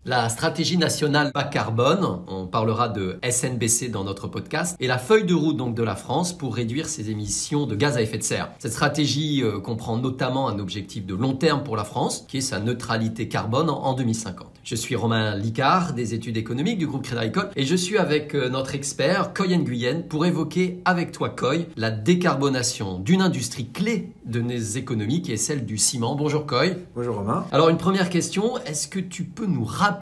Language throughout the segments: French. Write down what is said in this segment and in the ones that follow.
La stratégie nationale bas carbone, on parlera de SNBC dans notre podcast, est la feuille de route donc de la France pour réduire ses émissions de gaz à effet de serre. Cette stratégie comprend notamment un objectif de long terme pour la France, qui est sa neutralité carbone en 2050. Je suis Romain Licard, des études économiques du groupe Crédit Agricole, et je suis avec notre expert Coy Nguyen pour évoquer avec toi Coy la décarbonation d'une industrie clé de nos économies qui est celle du ciment. Bonjour Coy. Bonjour Romain. Alors une première question, est-ce que tu peux nous rappeler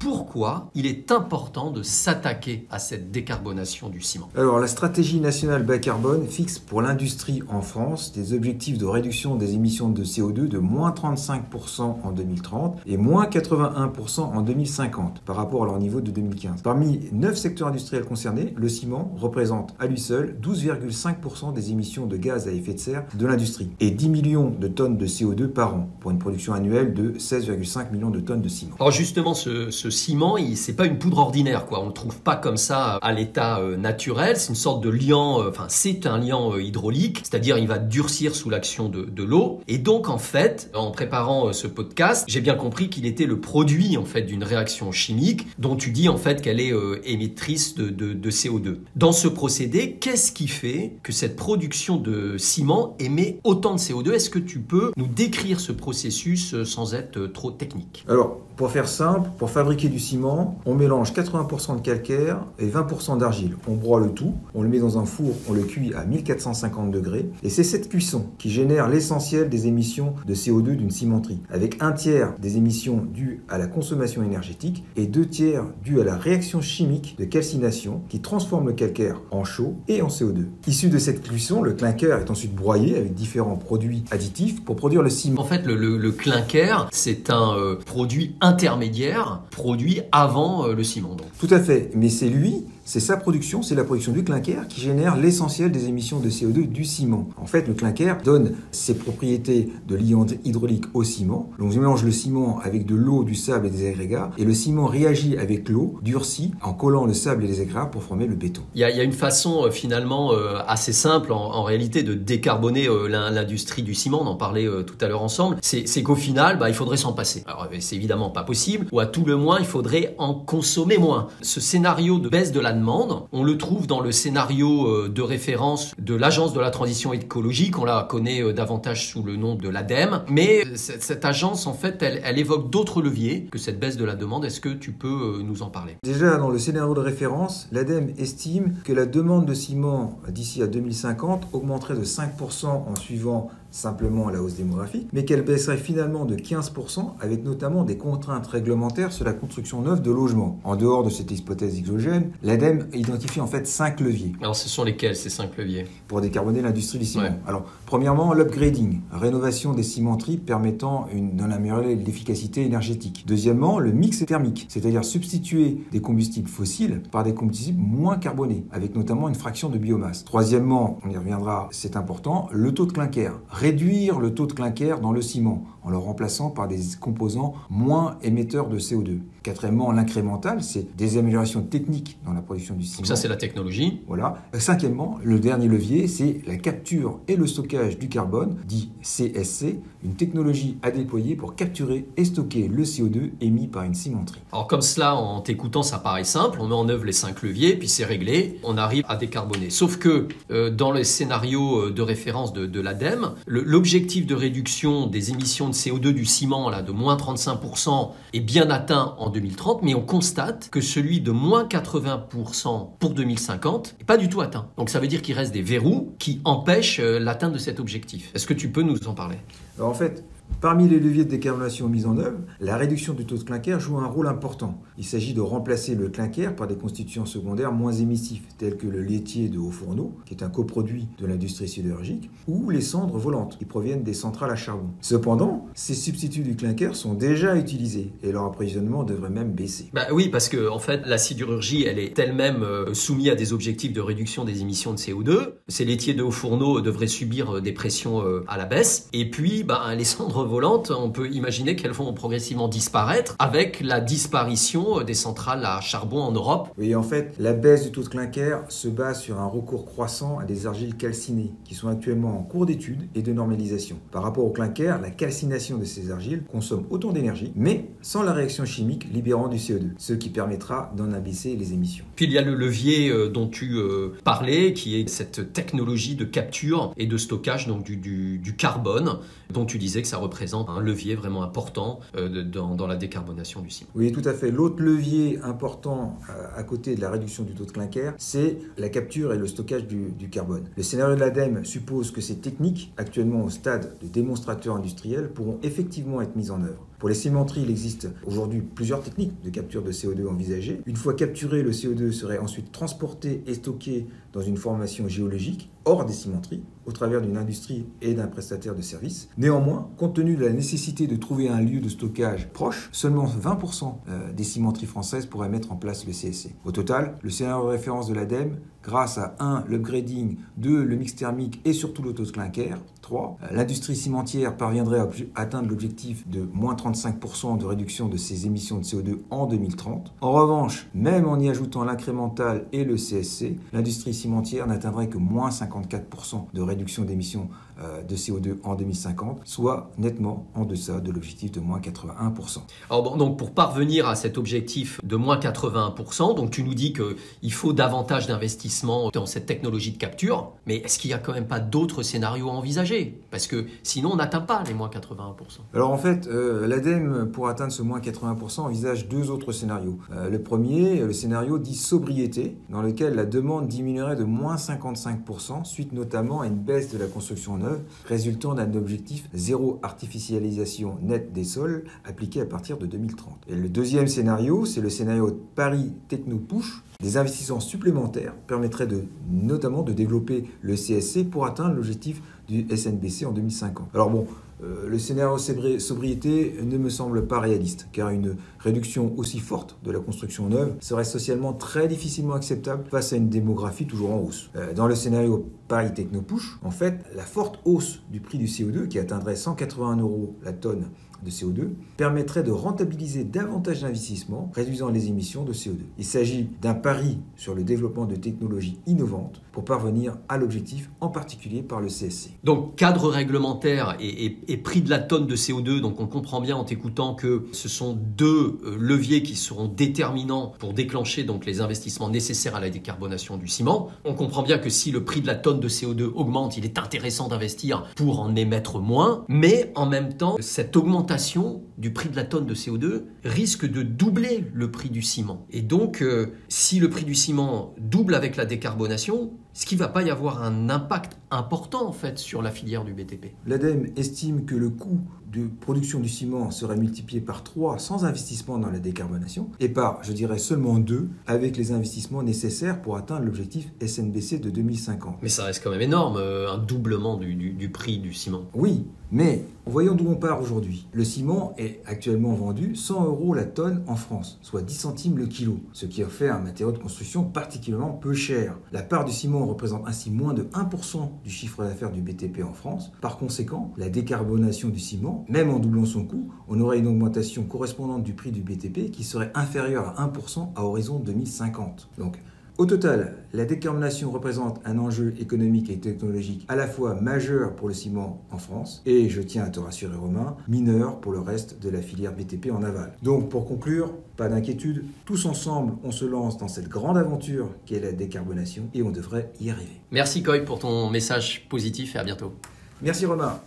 pourquoi il est important de s'attaquer à cette décarbonation du ciment? Alors la stratégie nationale bas carbone fixe pour l'industrie en France des objectifs de réduction des émissions de CO2 de moins 35% en 2030 et moins 81% en 2050 par rapport à leur niveau de 2015. Parmi 9 secteurs industriels concernés, le ciment représente à lui seul 12,5% des émissions de gaz à effet de serre de l'industrie et 10 millions de tonnes de CO2 par an pour une production annuelle de 16,5 millions de tonnes de ciment. Alors justement, ce ciment, c'est pas une poudre ordinaire, quoi. On le trouve pas comme ça à l'état naturel. C'est une sorte de liant, c'est un liant hydraulique, c'est-à-dire il va durcir sous l'action de l'eau. Et donc en fait, en préparant ce podcast, j'ai bien compris qu'il était le produit en fait d'une réaction chimique dont tu dis en fait qu'elle est émettrice de CO2. Dans ce procédé, qu'est-ce qui fait que cette production de ciment émet autant de CO2? Est-ce que tu peux nous décrire ce processus sans être trop technique? Alors, pour faire simple, pour fabriquer du ciment, on mélange 80% de calcaire et 20% d'argile. On broie le tout, on le met dans un four, on le cuit à 1450 degrés. Et c'est cette cuisson qui génère l'essentiel des émissions de CO2 d'une cimenterie, avec un tiers des émissions dues à la consommation énergétique et 2 tiers dues à la réaction chimique de calcination qui transforme le calcaire en chaux et en CO2. Issu de cette cuisson, le clinker est ensuite broyé avec différents produits additifs pour produire le ciment. En fait, le clinker, c'est un produit intermédiaire produit avant le ciment. Donc. Tout à fait, mais c'est sa production, c'est la production du clinker qui génère l'essentiel des émissions de CO2 du ciment. En fait, le clinker donne ses propriétés de liant hydraulique au ciment. On mélange le ciment avec de l'eau, du sable et des agrégats, et le ciment réagit avec l'eau, durcit, en collant le sable et les agrégats pour former le béton. Il y a une façon finalement assez simple en réalité de décarboner l'industrie du ciment, on en parlait tout à l'heure ensemble, c'est qu'au final, il faudrait s'en passer. Alors c'est évidemment pas possible, ou à tout le moins, il faudrait en consommer moins. Ce scénario de baisse de la demande, on le trouve dans le scénario de référence de l'Agence de la transition écologique, on la connaît davantage sous le nom de l'ADEME, mais cette agence en fait, elle évoque d'autres leviers que cette baisse de la demande. Est-ce que tu peux nous en parler? Déjà dans le scénario de référence, l'ADEME estime que la demande de ciment d'ici à 2050 augmenterait de 5% en suivant simplement la hausse démographique, mais qu'elle baisserait finalement de 15% avec notamment des contraintes réglementaires sur la construction neuve de logements. En dehors de cette hypothèse exogène, l'ADEME identifie en fait 5 leviers. Alors ce sont lesquels ces 5 leviers? Pour décarboner l'industrie du ciment. Ouais. Alors premièrement, l'upgrading, rénovation des cimenteries permettant d'en améliorer l'efficacité énergétique. Deuxièmement, le mix thermique, c'est-à-dire substituer des combustibles fossiles par des combustibles moins carbonés, avec notamment une fraction de biomasse. Troisièmement, on y reviendra, c'est important, le taux de clinker. Réduire le taux de clinker dans le ciment en le remplaçant par des composants moins émetteurs de CO2. Quatrièmement, l'incrémental, c'est des améliorations techniques dans la production du ciment. Donc ça, c'est la technologie. Voilà. Cinquièmement, le dernier levier, c'est la capture et le stockage du carbone, dit CSC, une technologie à déployer pour capturer et stocker le CO2 émis par une cimenterie. Alors comme cela, en t'écoutant, ça paraît simple, on met en œuvre les 5 leviers, puis c'est réglé, on arrive à décarboner. Sauf que dans les scénarios de référence de l'ADEME, l'objectif de réduction des émissions de CO2 du ciment là, de moins 35% est bien atteint en 2030, mais on constate que celui de moins 80% pour 2050 n'est pas du tout atteint. Donc ça veut dire qu'il reste des verrous qui empêchent l'atteinte de cet objectif. Est-ce que tu peux nous en parler? Alors en fait, parmi les leviers de décarbonation mis en œuvre, la réduction du taux de clinker joue un rôle important. Il s'agit de remplacer le clinker par des constituants secondaires moins émissifs, tels que le laitier de haut fourneau, qui est un coproduit de l'industrie sidérurgique, ou les cendres volantes, qui proviennent des centrales à charbon. Cependant, ces substituts du clinker sont déjà utilisés et leur approvisionnement devrait même baisser. Oui, parce que en fait, la sidérurgie, elle est elle-même soumise à des objectifs de réduction des émissions de CO2. Ces laitiers de haut fourneau devraient subir des pressions à la baisse. Et puis, les cendres chèvres volantes, on peut imaginer qu'elles vont progressivement disparaître avec la disparition des centrales à charbon en Europe. Oui, en fait, la baisse du taux de clinker se base sur un recours croissant à des argiles calcinées qui sont actuellement en cours d'étude et de normalisation. Par rapport au clinker, la calcination de ces argiles consomme autant d'énergie, mais sans la réaction chimique libérant du CO2, ce qui permettra d'en abaisser les émissions. Puis il y a le levier dont tu parlais, qui est cette technologie de capture et de stockage donc du carbone, dont tu disais que ça représente un levier vraiment important dans la décarbonation du ciment. Oui, tout à fait. L'autre levier important à côté de la réduction du taux de clinker, c'est la capture et le stockage du carbone. Le scénario de l'ADEME suppose que ces techniques, actuellement au stade de démonstrateurs industriels, pourront effectivement être mises en œuvre. Pour les cimenteries, il existe aujourd'hui plusieurs techniques de capture de CO2 envisagées. Une fois capturé, le CO2 serait ensuite transporté et stocké dans une formation géologique hors des cimenteries, au travers d'une industrie et d'un prestataire de services. Néanmoins, compte tenu de la nécessité de trouver un lieu de stockage proche, seulement 20% des cimenteries françaises pourraient mettre en place le CSC. Au total, le scénario de référence de l'ADEME, grâce à 1. L'upgrading, 2. Le mix thermique et surtout l'auto de clinker, 3. L'industrie cimentière parviendrait à atteindre l'objectif de moins 35% de réduction de ses émissions de CO2 en 2030. En revanche, même en y ajoutant l'incrémental et le CSC, l'industrie cimentière n'atteindrait que moins 54% de réduction d'émissions de CO2 en 2050, soit nettement en deçà de l'objectif de moins 81%. Alors bon, donc pour parvenir à cet objectif de moins 81%, donc tu nous dis qu'il faut davantage d'investissement dans cette technologie de capture, mais est-ce qu'il n'y a quand même pas d'autres scénarios à envisager? Parce que sinon on n'atteint pas les moins 81%. Alors en fait, l'ADEME, pour atteindre ce moins 80%, envisage deux autres scénarios. Le premier, le scénario dit sobriété, dans lequel la demande diminuerait de moins 55%, suite notamment à une baisse de la construction neuve, résultant d'un objectif zéro artificialisation nette des sols appliqué à partir de 2030. Et le deuxième scénario, c'est le scénario de Paris Techno-Push. Des investissements supplémentaires permettraient notamment de développer le CSC pour atteindre l'objectif du SNBC en 2050. Alors bon, le scénario sobriété ne me semble pas réaliste, car une réduction aussi forte de la construction neuve serait socialement très difficilement acceptable face à une démographie toujours en hausse. Dans le scénario Paris Techno-Push, en fait, la forte hausse du prix du CO2, qui atteindrait 181 € la tonne de CO2, permettrait de rentabiliser davantage d'investissements, réduisant les émissions de CO2. Il s'agit d'un pari sur le développement de technologies innovantes pour parvenir à l'objectif, en particulier par le CSC. Donc cadre réglementaire et prix de la tonne de CO2, donc on comprend bien en t'écoutant que ce sont deux leviers qui seront déterminants pour déclencher donc les investissements nécessaires à la décarbonation du ciment. On comprend bien que si le prix de la tonne de CO2 augmente, il est intéressant d'investir pour en émettre moins, mais en même temps, cette augmentation du prix de la tonne de CO2 risque de doubler le prix du ciment. Et donc, si le prix du ciment double avec la décarbonation, est-ce qu'il ne va pas y avoir un impact important en fait sur la filière du BTP? L'ADEME estime que le coût de production du ciment serait multiplié par 3 sans investissement dans la décarbonation et par, je dirais, seulement 2 avec les investissements nécessaires pour atteindre l'objectif SNBC de 2050. Mais ça reste quand même énorme, un doublement du prix du ciment. Oui, mais voyons d'où on part aujourd'hui. Le ciment est actuellement vendu 100 € la tonne en France, soit 10 centimes le kilo, ce qui en fait un matériau de construction particulièrement peu cher. La part du ciment représente ainsi moins de 1% du chiffre d'affaires du BTP en France. Par conséquent, la décarbonation du ciment, même en doublant son coût, on aurait une augmentation correspondante du prix du BTP qui serait inférieure à 1% à horizon 2050. Donc, au total, la décarbonation représente un enjeu économique et technologique à la fois majeur pour le ciment en France et, je tiens à te rassurer Romain, mineur pour le reste de la filière BTP en aval. Donc pour conclure, pas d'inquiétude, tous ensemble on se lance dans cette grande aventure qu'est la décarbonation et on devrait y arriver. Merci Coy pour ton message positif et à bientôt. Merci Romain.